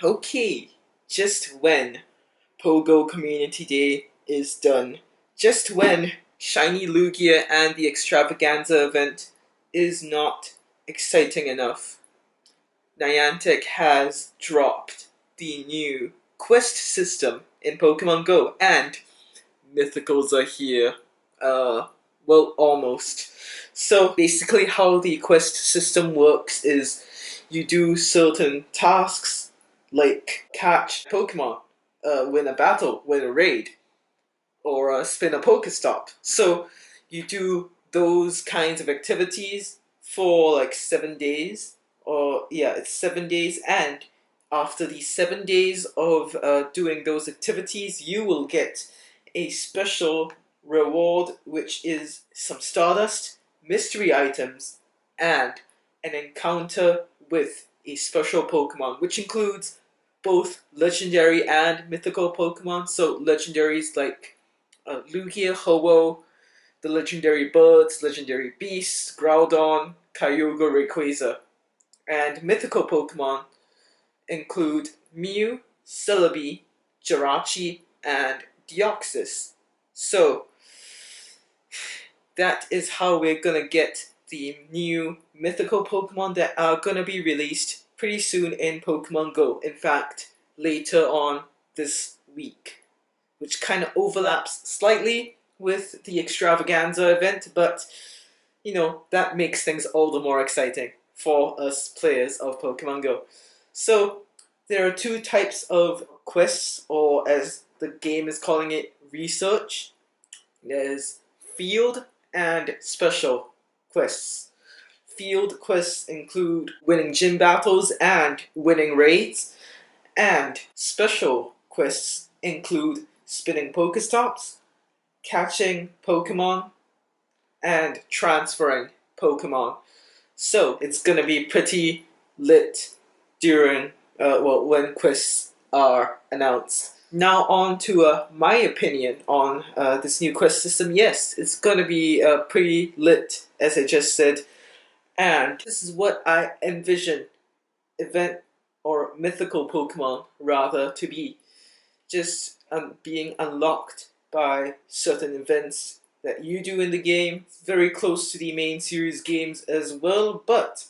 Okay, just when Pogo Community Day is done, just when Shiny Lugia and the Extravaganza event is not exciting enough, Niantic has dropped the new quest system in Pokemon Go, and Mythicals are here. Well, almost. So basically, how the quest system works is you do certain tasks like catch Pokemon, win a battle, win a raid, or spin a Pokestop. So you do those kinds of activities for like 7 days, or yeah, it's 7 days, and after the 7 days of doing those activities, you will get a special reward, which is some Stardust, mystery items, and an encounter with a special Pokemon, which includes both legendary and mythical Pokemon. So legendaries like Lugia, Ho-Oh, the legendary birds, legendary beasts, Groudon, Kyogre, Rayquaza. And mythical Pokemon include Mew, Celebi, Jirachi, and Deoxys. So, that is how we're gonna get the new mythical Pokemon that are gonna be released pretty soon in Pokemon Go. In fact, later on this week, which kind of overlaps slightly with the Extravaganza event, but you know, that makes things all the more exciting for us players of Pokemon Go. So, there are two types of quests, or as the game is calling it, research. There's field and special quests. Field quests include winning gym battles and winning raids, and special quests include spinning Pokestops, catching Pokemon, and transferring Pokemon. So it's gonna be pretty lit during when quests are announced. Now on to my opinion on this new quest system. Yes, it's gonna be pretty lit, as I just said, and this is what I envision event or mythical Pokemon rather to be, just being unlocked by certain events that you do in the game, very close to the main series games as well, but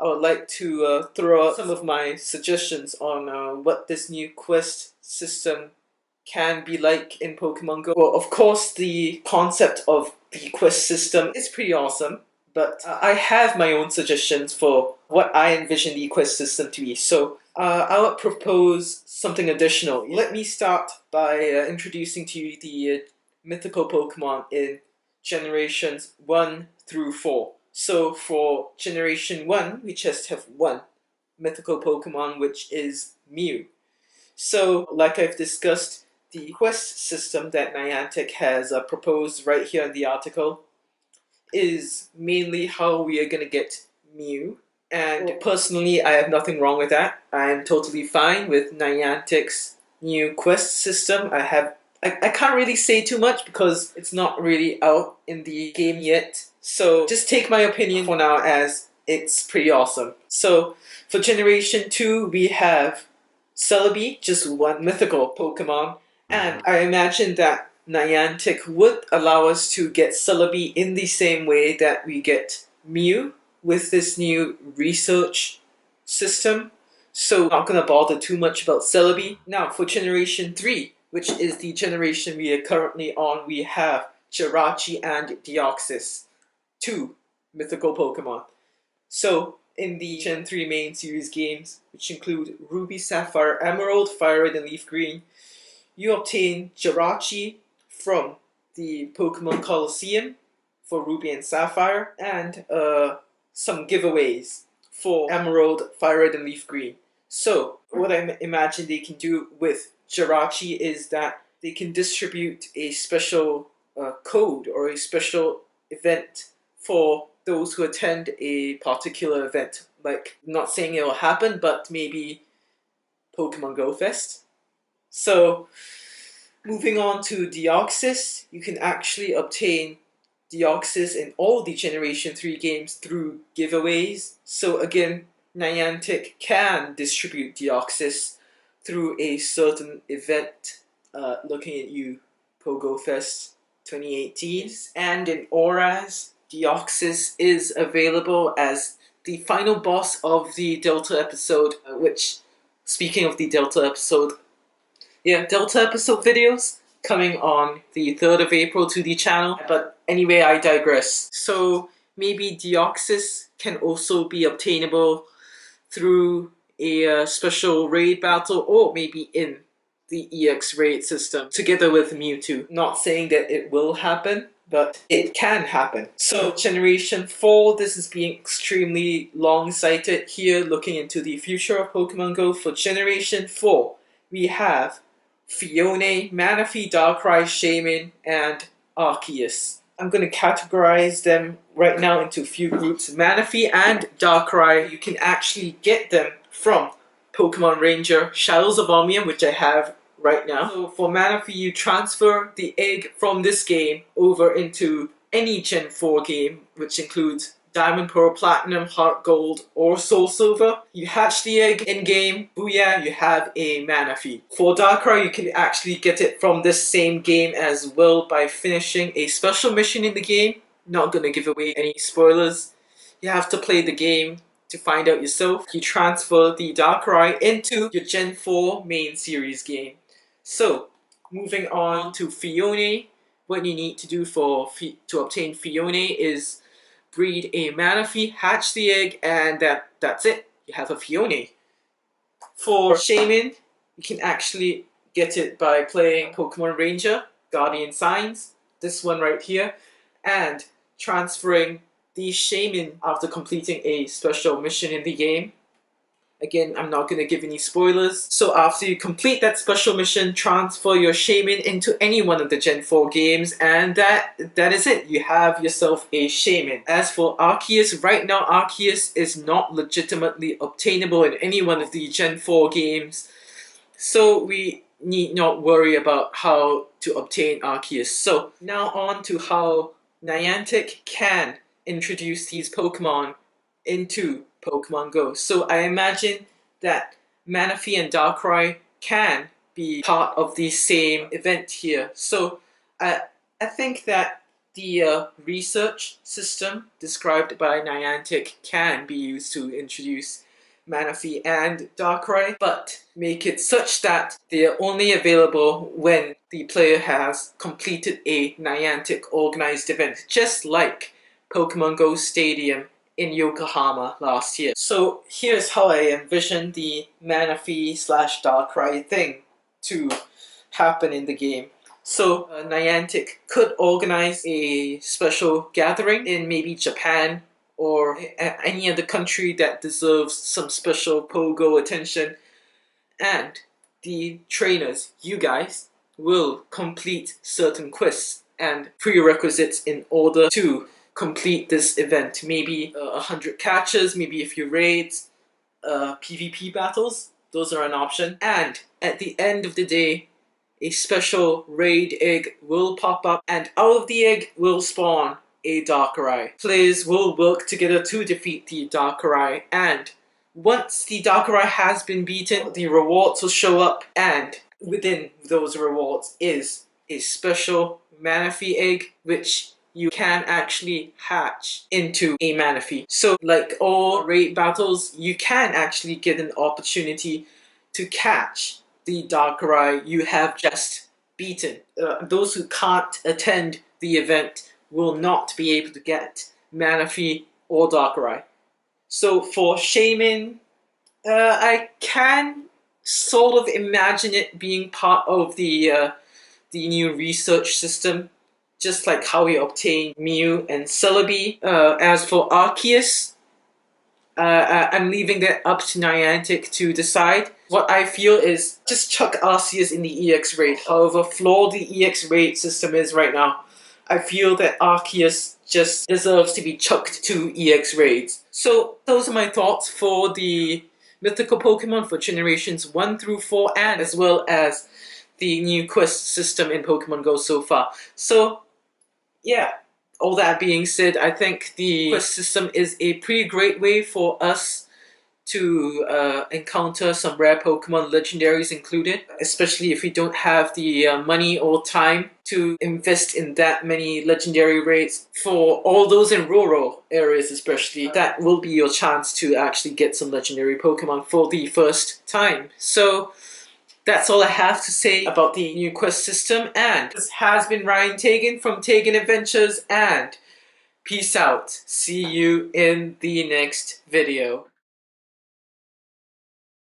I would like to throw out some of my suggestions on what this new quest system can be like in Pokemon Go. Well, of course, the concept of the quest system is pretty awesome, but I have my own suggestions for what I envision the quest system to be. So I would propose something additional. Let me start by introducing to you the mythical Pokemon in generations 1 through 4. So for Generation 1, we just have one mythical Pokemon, which is Mew. So, like I've discussed, the quest system that Niantic has proposed right here in the article is mainly how we are going to get Mew. And personally, I have nothing wrong with that. I'm totally fine with Niantic's new quest system. I can't really say too much because it's not really out in the game yet. So just take my opinion for now as it's pretty awesome. So for Generation 2, we have Celebi, just one mythical Pokemon. And I imagine that Niantic would allow us to get Celebi in the same way that we get Mew with this new research system. So I'm not going to bother too much about Celebi. Now for Generation 3, which is the generation we are currently on, we have Jirachi and Deoxys, two mythical Pokemon. So, in the Gen 3 main series games, which include Ruby, Sapphire, Emerald, Fire Red, and Leaf Green, you obtain Jirachi from the Pokemon Coliseum for Ruby and Sapphire, and some giveaways for Emerald, Fire Red, and Leaf Green. So, what I imagine they can do with Jirachi is that they can distribute a special code or a special event for those who attend a particular event. Like, I'm not saying it will happen, but maybe Pokemon Go Fest. So, moving on to Deoxys, you can actually obtain Deoxys in all the Generation 3 games through giveaways. So again, Niantic can distribute Deoxys through a certain event. Looking at you, Pogo Fest 2018. And in Auras, Deoxys is available as the final boss of the Delta episode, which, speaking of the Delta episode, Delta episode videos coming on the 3rd of April to the channel. But anyway, I digress. So maybe Deoxys can also be obtainable through a special raid battle, or maybe in the EX raid system together with Mewtwo. Not saying that it will happen, but it can happen. So Generation 4, this is being extremely long-sighted here, looking into the future of Pokemon Go. For Generation 4, we have Fione, Manaphy, Darkrai, Shaymin, and Arceus. I'm going to categorize them right now into a few groups. Manaphy and Darkrai, you can actually get them from Pokemon Ranger Shadows of Omnium, which I have right now. So for Manaphy, you transfer the egg from this game over into any Gen 4 game, which includes Diamond, Pearl, Platinum, Heart Gold, or Soul Silver. You hatch the egg in-game, booyah, you have a Manaphy. For Darkrai, you can actually get it from this same game as well by finishing a special mission in the game. Not gonna give away any spoilers. You have to play the game to find out yourself. You transfer the Darkrai into your Gen 4 main series game. So, moving on to Fione, what you need to do to obtain Fione is breed a Manaphy, hatch the egg, and that's it. You have a Fione. For Shaymin, you can actually get it by playing Pokemon Ranger, Guardian Signs, this one right here, and transferring the Shaymin after completing a special mission in the game. Again, I'm not going to give any spoilers. So after you complete that special mission, transfer your Shaymin into any one of the Gen 4 games, and that is it. You have yourself a Shaymin. As for Arceus, right now Arceus is not legitimately obtainable in any one of the Gen 4 games, so we need not worry about how to obtain Arceus. So now on to how Niantic can introduce these Pokemon into Pokemon Go. So I imagine that Manaphy and Darkrai can be part of the same event here. So I think that the research system described by Niantic can be used to introduce Manaphy and Darkrai, but make it such that they are only available when the player has completed a Niantic organized event, just like Pokemon Go Stadium in Yokohama last year. So here's how I envision the Manaphy / Darkrai thing to happen in the game. So Niantic could organize a special gathering in maybe Japan or any other country that deserves some special Pogo attention, and the trainers, you guys, will complete certain quests and prerequisites in order to complete this event. Maybe 100 catches, maybe a few raids, PvP battles, those are an option. And at the end of the day, a special raid egg will pop up, and out of the egg will spawn a Darkrai. Players will work together to defeat the Darkrai, and once the Darkrai has been beaten, the rewards will show up, and within those rewards is a special Manaphy egg, which you can actually hatch into a Manaphy. So like all raid battles, you can actually get an opportunity to catch the Darkrai you have just beaten. Those who can't attend the event will not be able to get Manaphy or Darkrai. So for Shaymin, I can sort of imagine it being part of the new research system, just like how we obtain Mew and Celebi. As for Arceus, I'm leaving that up to Niantic to decide. What I feel is just chuck Arceus in the EX raid. However flawed the EX raid system is right now, I feel that Arceus just deserves to be chucked to EX raids. So those are my thoughts for the mythical Pokemon for generations 1 through 4, and as well as the new quest system in Pokemon Go so far. So yeah, all that being said, I think the quest system is a pretty great way for us to encounter some rare Pokemon legendaries included, especially if you don't have the money or time to invest in that many legendary raids. For all those in rural areas especially, that will be your chance to actually get some legendary Pokemon for the first time. So that's all I have to say about the new quest system, and this has been Ryan Taegan from TaeganAdventures, and peace out. See you in the next video.